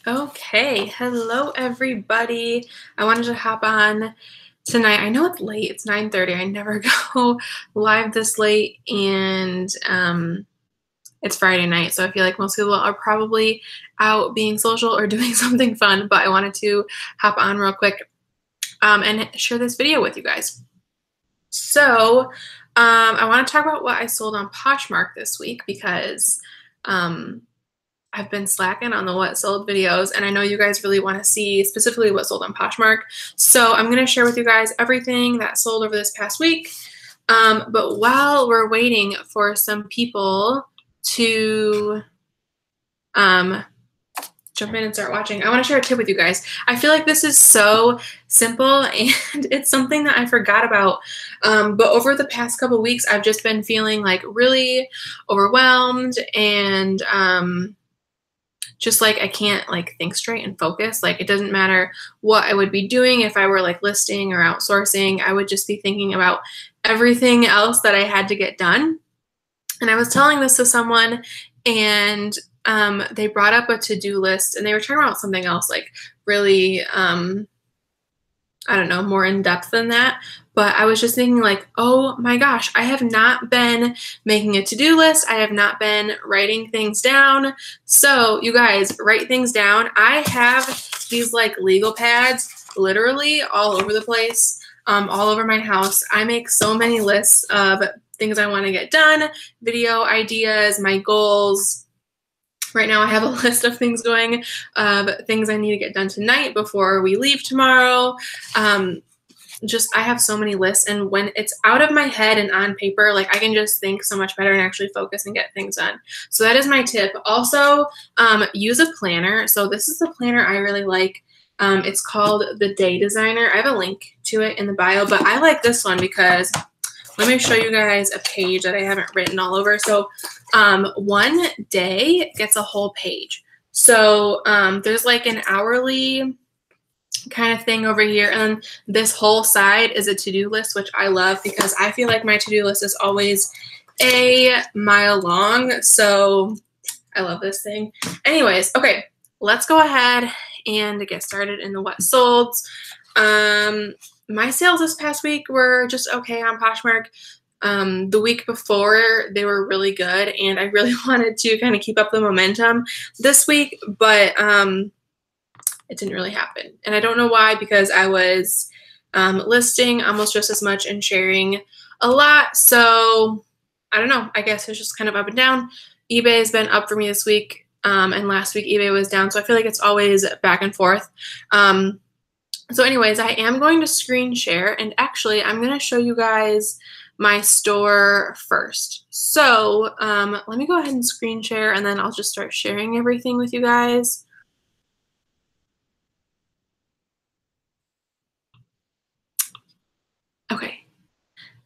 Okay, hello everybody. I wanted to hop on tonight. I know it's late. It's 9:30. I never go live this late, and it's Friday night, so I feel like most people are probably out being social or doing something fun, but I wanted to hop on real quick and share this video with you guys. So I want to talk about what I sold on Poshmark this week because I've been slacking on the what sold videos, and I know you guys really want to see specifically what sold on Poshmark. So I'm going to share with you guys everything that sold over this past week. But while we're waiting for some people to jump in and start watching, I want to share a tip with you guys. I feel like this is so simple and it's something that I forgot about. But over the past couple weeks, I've just been feeling like really overwhelmed and just like I can't like think straight and focus. Like it doesn't matter what I would be doing if I were like listing or outsourcing. I would just be thinking about everything else that I had to get done. And I was telling this to someone, and they brought up a to-do list, and they were talking about something else, like really, I don't know, more in depth than that. But I was just thinking like, oh my gosh, I have not been making a to-do list. I have not been writing things down. So you guys, write things down. I have these like legal pads literally all over the place, all over my house. I make so many lists of things I want to get done, video ideas, my goals. Right now I have a list of things going, things I need to get done tonight before we leave tomorrow. I have so many lists, and when it's out of my head and on paper, like I can just think so much better and actually focus and get things done. So that is my tip. Also, use a planner. So this is the planner I really like. It's called the Day Designer. I have a link to it in the bio, but I like this one because let me show you guys a page that I haven't written all over. So one day gets a whole page. So there's like an hourly kind of thing over here, and this whole side is a to-do list, which I love because I feel like my to-do list is always a mile long. So I love this thing. Anyways, okay, let's go ahead and get started in the what sold. My sales this past week were just okay on Poshmark. The week before, they were really good, and I really wanted to kind of keep up the momentum this week, but it didn't really happen. And I don't know why, because I was listing almost just as much and sharing a lot. So I don't know. I guess it's just kind of up and down. eBay has been up for me this week, and last week eBay was down. So I feel like it's always back and forth. So anyways, I am going to screen share, and actually I'm going to show you guys my store first. So let me go ahead and screen share, and then I'll just start sharing everything with you guys. Okay,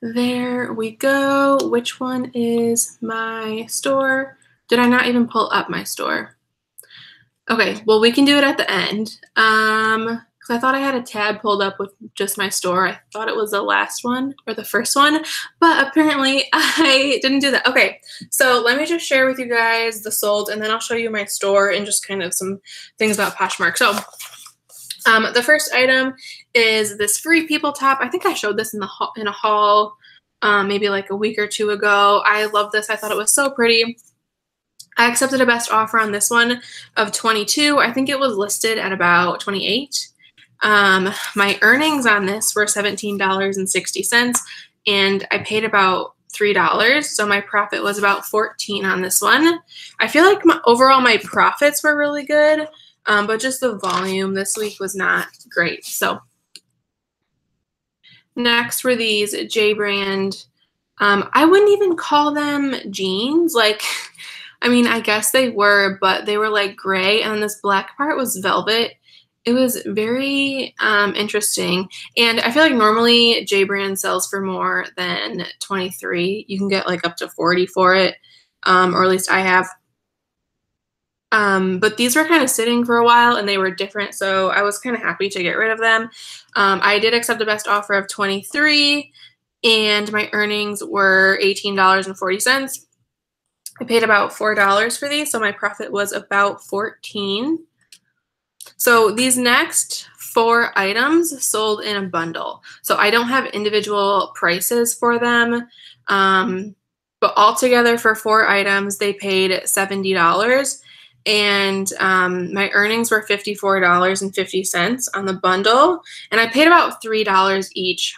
there we go. Which one is my store? Did I not even pull up my store? Okay, well, we can do it at the end. Because I thought I had a tab pulled up with just my store. I thought it was the last one or the first one, but apparently I didn't do that. Okay, so let me just share with you guys the sold, and then I'll show you my store and just kind of some things about Poshmark. So the first item is this Free People top. I think I showed this in a haul maybe like a week or two ago. I love this. I thought it was so pretty. I accepted a best offer on this one of $22. I think it was listed at about $28. My earnings on this were $17.60, and I paid about $3. So my profit was about $14 on this one. I feel like overall my profits were really good. But just the volume this week was not great. So next were these J brand. I wouldn't even call them jeans. Like, I mean, I guess they were, but they were like gray, and then this black part was velvet. It was very interesting. And I feel like normally J brand sells for more than $23. You can get like up to $40 for it, or at least I have. But these were kind of sitting for a while, and they were different, so I was kind of happy to get rid of them. I did accept a best offer of $23, and my earnings were $18.40. I paid about $4 for these, so my profit was about $14. So these next 4 items sold in a bundle. So I don't have individual prices for them, but altogether for 4 items, they paid $70. And my earnings were $54.50 on the bundle. And I paid about $3 each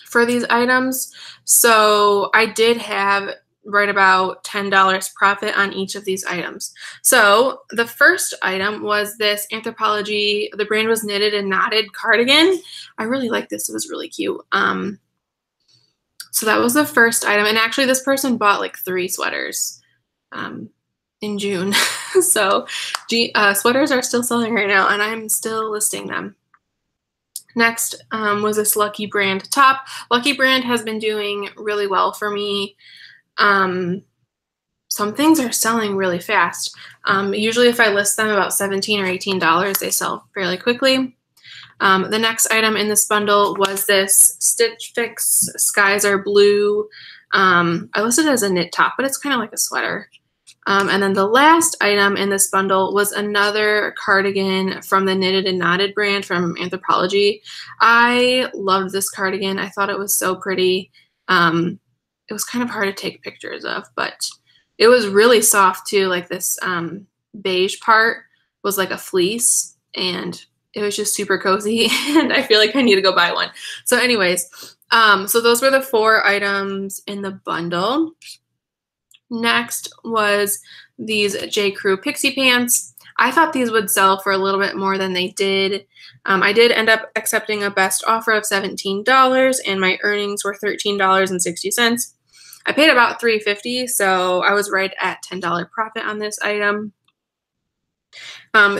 for these items. So I did have right about $10 profit on each of these items. So the first item was this Anthropologie, the brand was Knitted and Knotted cardigan. I really like this. It was really cute. So that was the first item. And actually this person bought like 3 sweaters in June. So sweaters are still selling right now and I'm still listing them. Next was this Lucky Brand top. Lucky Brand has been doing really well for me. Some things are selling really fast. Usually if I list them about $17 or $18, they sell fairly quickly. The next item in this bundle was this Stitch Fix Skies Are Blue. I listed it as a knit top, but it's kind of like a sweater. And then the last item in this bundle was another cardigan from the Knitted and Knotted brand from Anthropologie. I loved this cardigan. I thought it was so pretty. It was kind of hard to take pictures of, but it was really soft too. Like this beige part was like a fleece and it was just super cozy and I feel like I need to go buy one. So anyways, so those were the 4 items in the bundle. Next was these J. Crew Pixie Pants. I thought these would sell for a little bit more than they did. I did end up accepting a best offer of $17 and my earnings were $13.60. I paid about $3.50, so I was right at $10 profit on this item.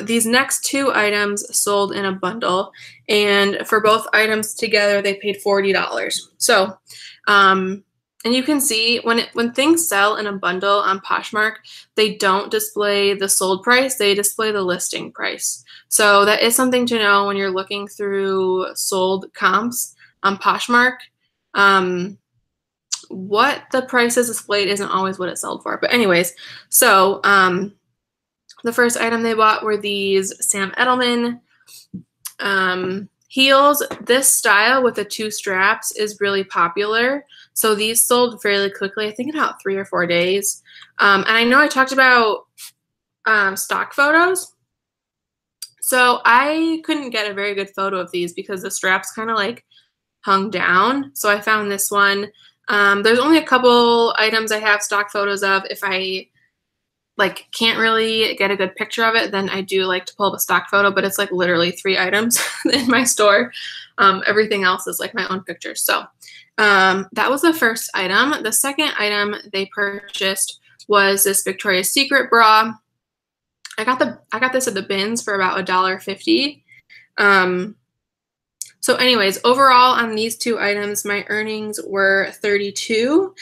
These next 2 items sold in a bundle, and for both items together, they paid $40. So, and you can see when things sell in a bundle on Poshmark, they don't display the sold price, they display the listing price. So that is something to know when you're looking through sold comps on Poshmark. What the price is displayed isn't always what it sold for. But anyways, so the first item they bought were these Sam Edelman heels. This style with the 2 straps is really popular. So these sold fairly quickly, I think in about 3 or 4 days. And I know I talked about stock photos. So I couldn't get a very good photo of these because the straps kind of like hung down. So I found this one. There's only a couple items I have stock photos of. If I like can't really get a good picture of it, then I do like to pull up a stock photo, but it's like literally 3 items in my store. Everything else is like my own pictures. So that was the first item. The second item they purchased was this Victoria's Secret bra. I got this at the bins for about $1.50. So anyways, overall on these 2 items, my earnings were $32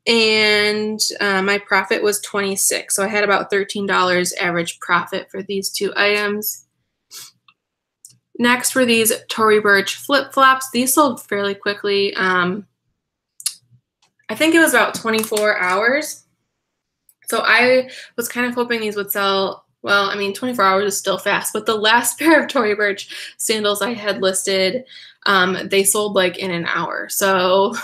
and my profit was $26. So I had about $13 average profit for these 2 items. Next were these Tory Burch flip-flops. These sold fairly quickly. I think it was about 24 hours. So I was kind of hoping these would sell. Well, I mean, 24 hours is still fast, but the last pair of Tory Burch sandals I had listed, they sold like in an hour. So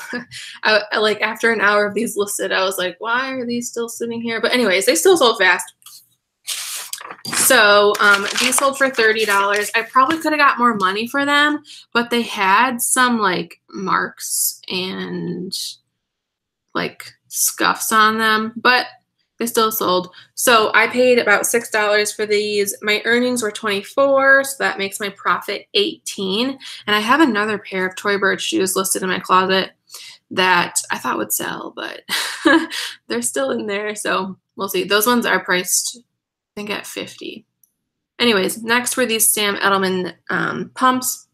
I like after an hour of these listed, I was like, why are these still sitting here? But anyways, they still sold fast. So these sold for $30. I probably could have got more money for them, but they had some like marks and like scuffs on them, but they still sold. So I paid about $6 for these. My earnings were $24, so that makes my profit $18. And I have another pair of Tory Burch shoes listed in my closet that I thought would sell, but they're still in there, so we'll see. Those ones are priced, I think, at $50. Anyways, next were these Sam Edelman pumps.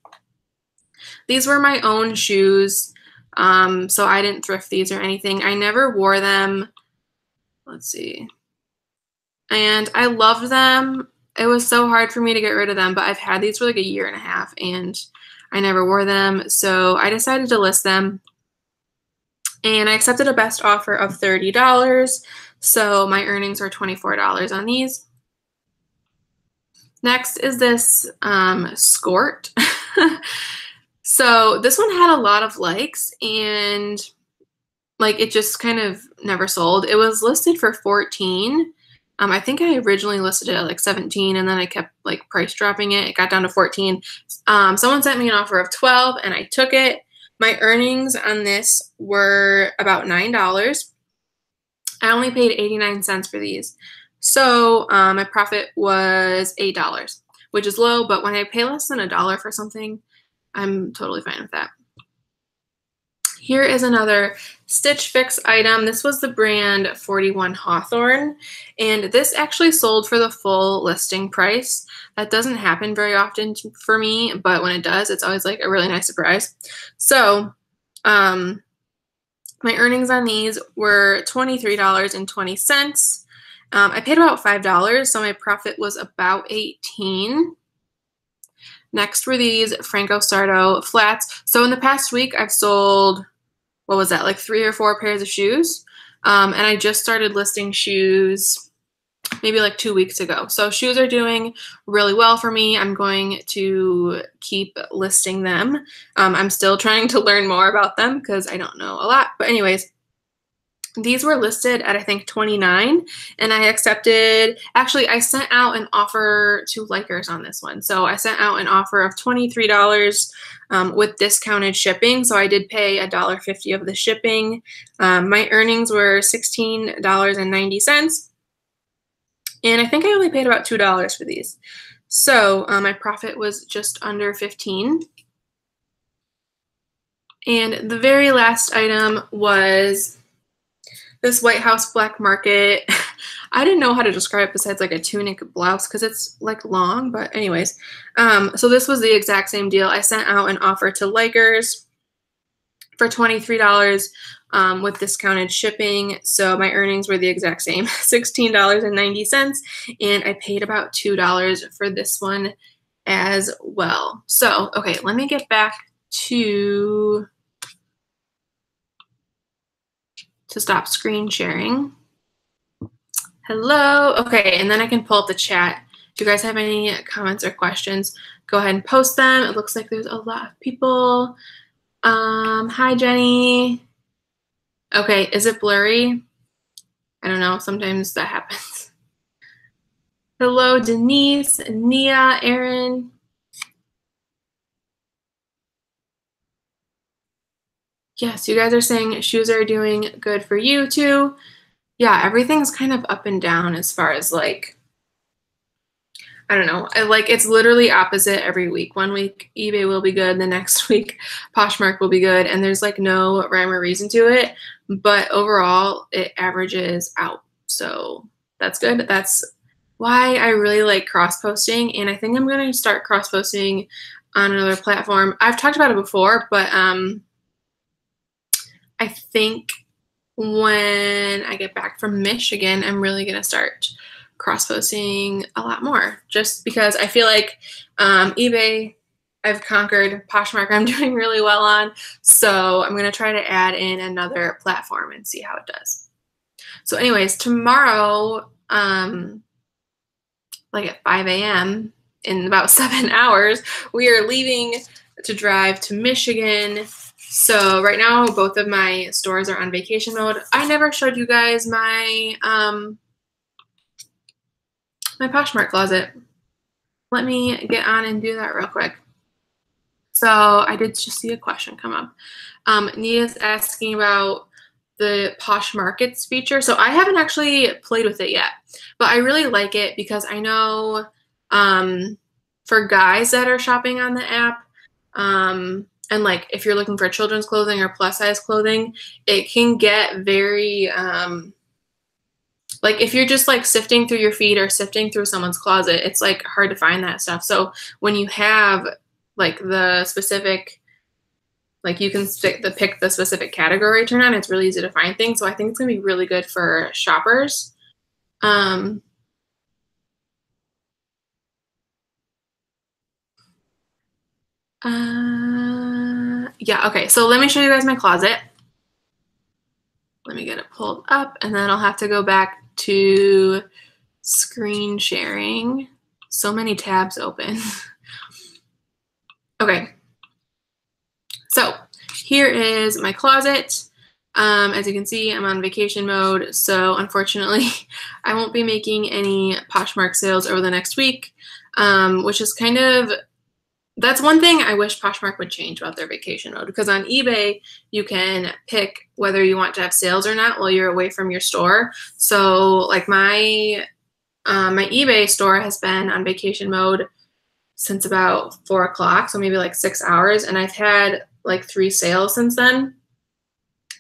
These were my own shoes, so I didn't thrift these or anything. I never wore them. Let's see. And I loved them. It was so hard for me to get rid of them, but I've had these for like a year and a half and I never wore them. So I decided to list them and I accepted a best offer of $30. So my earnings were $24 on these. Next is this skirt. So this one had a lot of likes and like it just kind of never sold. It was listed for 14. I think I originally listed it at like 17 and then I kept like price dropping it. It got down to 14. Someone sent me an offer of 12 and I took it. My earnings on this were about $9. I only paid 89 cents for these. So my profit was $8, which is low, but when I pay less than $1 for something, I'm totally fine with that. Here is another Stitch Fix item. This was the brand 41 Hawthorne, and this actually sold for the full listing price. That doesn't happen very often for me, but when it does, it's always like a really nice surprise. So my earnings on these were $23.20. I paid about $5, so my profit was about 18. Next were these Franco Sarto flats. So in the past week, I've sold, what was that, like 3 or 4 pairs of shoes. And I just started listing shoes maybe like 2 weeks ago. So shoes are doing really well for me. I'm going to keep listing them. I'm still trying to learn more about them because I don't know a lot. But anyways, these were listed at I think 29 and I accepted, actually I sent out an offer to likers on this one. So I sent out an offer of $23 with discounted shipping. So I did pay $1.50 of the shipping. My earnings were $16.90 and I think I only paid about $2 for these. So my profit was just under 15. And the very last item was this White House Black Market. I didn't know how to describe it besides like a tunic blouse because it's like long, but anyways. So this was the exact same deal. I sent out an offer to likers for $23 with discounted shipping. So my earnings were the exact same, $16.90, and I paid about $2 for this one as well. So, okay, let me get back to stop screen sharing. Hello. Okay, and then I can pull up the chat. If you guys have any comments or questions, go ahead and post them. It looks like there's a lot of people. Hi, Jenny. Okay, is it blurry? I don't know. Sometimes that happens. Hello, Denise, Nia, Aaron. Yes, you guys are saying shoes are doing good for you too. Yeah, everything's kind of up and down as far as like, I don't know. It's literally opposite every week. One week eBay will be good, the next week Poshmark will be good, and there's like no rhyme or reason to it. But overall, it averages out. So that's good. That's why I really like cross-posting, and I think I'm going to start cross-posting on another platform. I've talked about it before, but I think when I get back from Michigan, I'm really going to start cross-posting a lot more just because I feel like eBay, I've conquered. Poshmark, I'm doing really well on. So I'm going to try to add in another platform and see how it does. So anyways, tomorrow, like at 5 a.m. in about 7 hours, we are leaving to drive to Michigan. So right now, both of my stores are on vacation mode. I never showed you guys my my Poshmark closet. Let me get on and do that real quick. So I did just see a question come up. Nia's asking about the Posh Markets feature. So I haven't actually played with it yet, but I really like it because I know for guys that are shopping on the app, and like if you're looking for children's clothing or plus size clothing, it can get very like if you're just like sifting through your feed or sifting through someone's closet, it's like hard to find that stuff. So when you have like the specific, like you can pick the specific category turn on, it's really easy to find things. So I think it's gonna be really good for shoppers. Yeah, okay, so let me show you guys my closet. Let me get it pulled up and then I'll have to go back to screen sharing. So many tabs open. Okay. So here is my closet. As you can see, I'm on vacation mode, so unfortunately, I won't be making any Poshmark sales over the next week, which is kind of, that's one thing I wish Poshmark would change about their vacation mode, because on eBay, you can pick whether you want to have sales or not while you're away from your store. So like my eBay store has been on vacation mode since about 4 o'clock, so maybe like 6 hours, and I've had like 3 sales since then.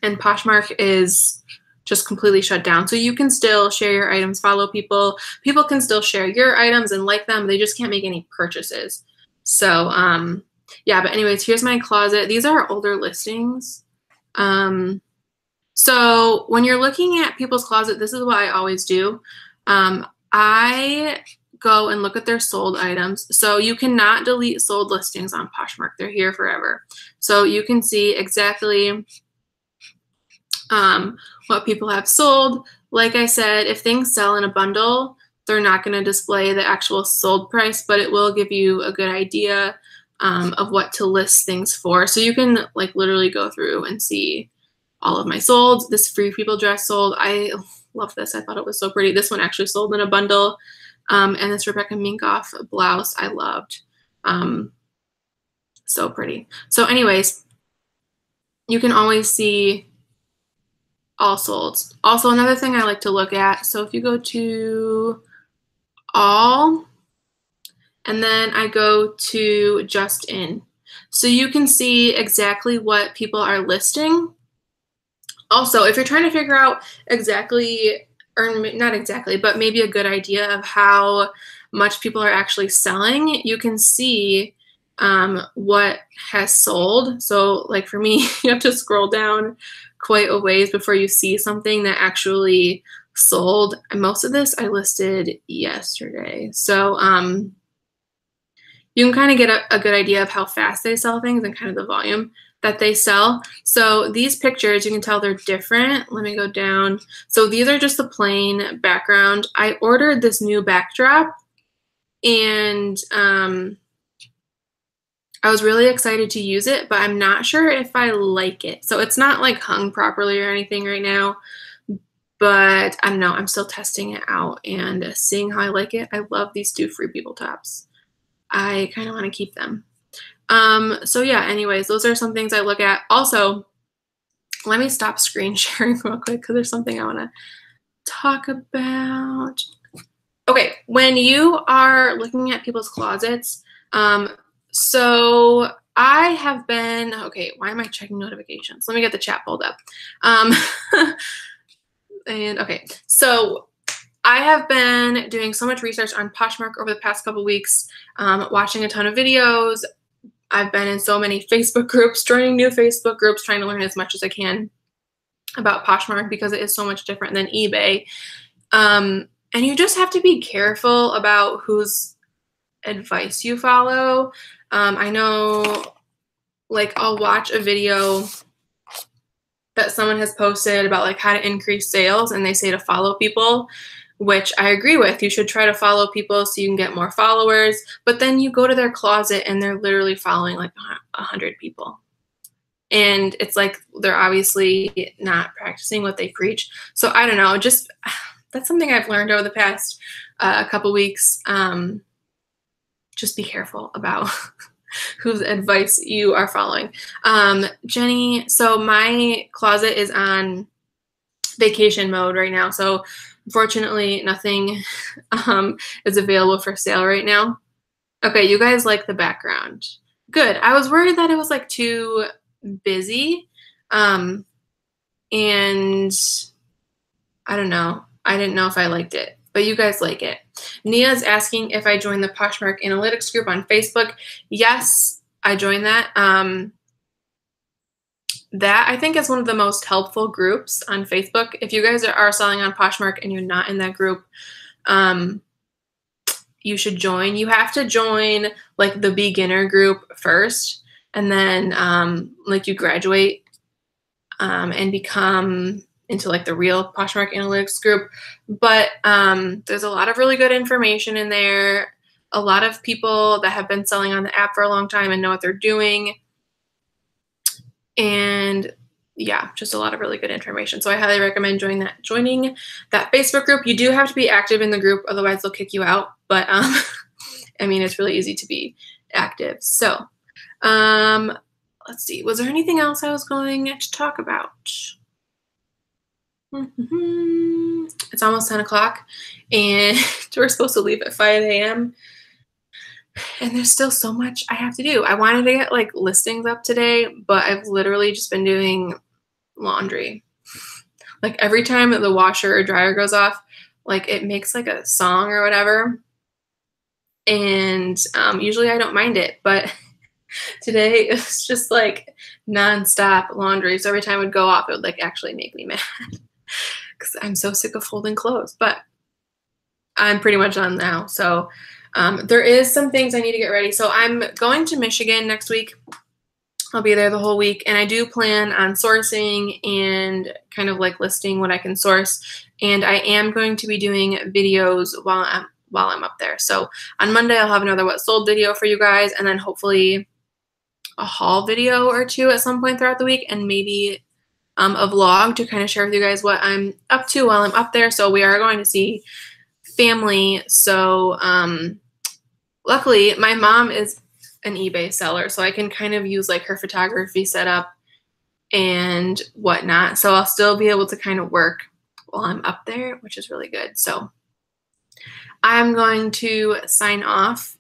And Poshmark is just completely shut down. So you can still share your items, follow people. People can still share your items and like them. They just can't make any purchases. So, yeah, but anyways, here's my closet. These are older listings. So when you're looking at people's closet, this is what I always do. I go and look at their sold items. So you cannot delete sold listings on Poshmark. They're here forever. So you can see exactly what people have sold. Like I said, if things sell in a bundle, they're not going to display the actual sold price, but it will give you a good idea of what to list things for. So you can like literally go through and see all of my solds. This Free People dress sold. I love this. I thought it was so pretty. This one actually sold in a bundle. And this Rebecca Minkoff blouse I loved. So pretty. So anyways, you can always see all solds. Also, another thing I like to look at, so if you go to all, and then I go to just in, so you can see exactly what people are listing. Also, if you're trying to figure out exactly, or not exactly, but maybe a good idea of how much people are actually selling, you can see what has sold. So like for me, you have to scroll down quite a ways before you see something that actually sold. And most of this I listed yesterday. So you can kind of get a good idea of how fast they sell things and kind of the volume that they sell. So these pictures, you can tell they're different. Let me go down. So these are just the plain background. I ordered this new backdrop, and I was really excited to use it, but I'm not sure if I like it. So it's not like hung properly or anything right now, but I don't know. I'm still testing it out and seeing how I like it. I love these 2 Free People tops. I kind of want to keep them. So yeah, anyways, those are some things I look at. Also, let me stop screen sharing real quick because there's something I want to talk about. Okay, when you are looking at people's closets, so I have been, okay, why am I checking notifications? Let me get the chat pulled up. And okay, so I have been doing so much research on Poshmark over the past couple weeks, watching a ton of videos. I've been in so many Facebook groups, joining new Facebook groups, trying to learn as much as I can about Poshmark because it is so much different than eBay. And you just have to be careful about whose advice you follow. I know, like, I'll watch a video that someone has posted about like how to increase sales, and they say to follow people, which I agree with. You should try to follow people so you can get more followers, but then you go to their closet and they're literally following like 100 people. And it's like they're obviously not practicing what they preach. So I don't know, just that's something I've learned over the past couple weeks. Just be careful about whose advice you are following. Jenny, so my closet is on vacation mode right now. So unfortunately, nothing is available for sale right now. Okay, you guys like the background. Good. I was worried that it was like too busy. And I don't know. I didn't know if I liked it, but you guys like it. Nia's asking if I joined the Poshmark Analytics group on Facebook. Yes, I joined that. That I think is one of the most helpful groups on Facebook. If you guys are selling on Poshmark and you're not in that group, you should join. You have to join like the beginner group first, and then like you graduate and become into like the real Poshmark Analytics group. But there's a lot of really good information in there. a lot of people that have been selling on the app for a long time and know what they're doing. And yeah, just a lot of really good information. So I highly recommend joining that Facebook group. You do have to be active in the group, otherwise they'll kick you out. But I mean, it's really easy to be active. So let's see. Was there anything else I was going to talk about? It's almost 10 o'clock and we're supposed to leave at 5 a.m. And there's still so much I have to do. I wanted to get like listings up today, but I've literally just been doing laundry. Like every time the washer or dryer goes off, like it makes like a song or whatever. And usually I don't mind it, but today it's just like nonstop laundry. So every time it would go off, it would like actually make me mad because I'm so sick of folding clothes. But I'm pretty much done now. So there is some things I need to get ready. So I'm going to Michigan next week. I'll be there the whole week. And I do plan on sourcing and kind of like listing what I can source. And I am going to be doing videos while I'm up there. So on Monday, I'll have another what sold video for you guys. And then hopefully a haul video or two at some point throughout the week. And maybe a vlog to kind of share with you guys what I'm up to while I'm up there. So we are going to see family. So luckily my mom is an eBay seller, so I can kind of use like her photography setup and whatnot. So I'll still be able to kind of work while I'm up there, which is really good. So I'm going to sign off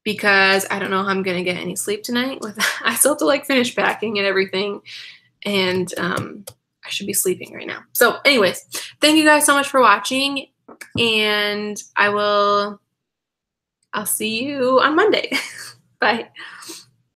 because I don't know how I'm going to get any sleep tonight. I still have to like finish packing and everything, and I should be sleeping right now. So anyways, thank you guys so much for watching, and I'll see you on Monday. Bye.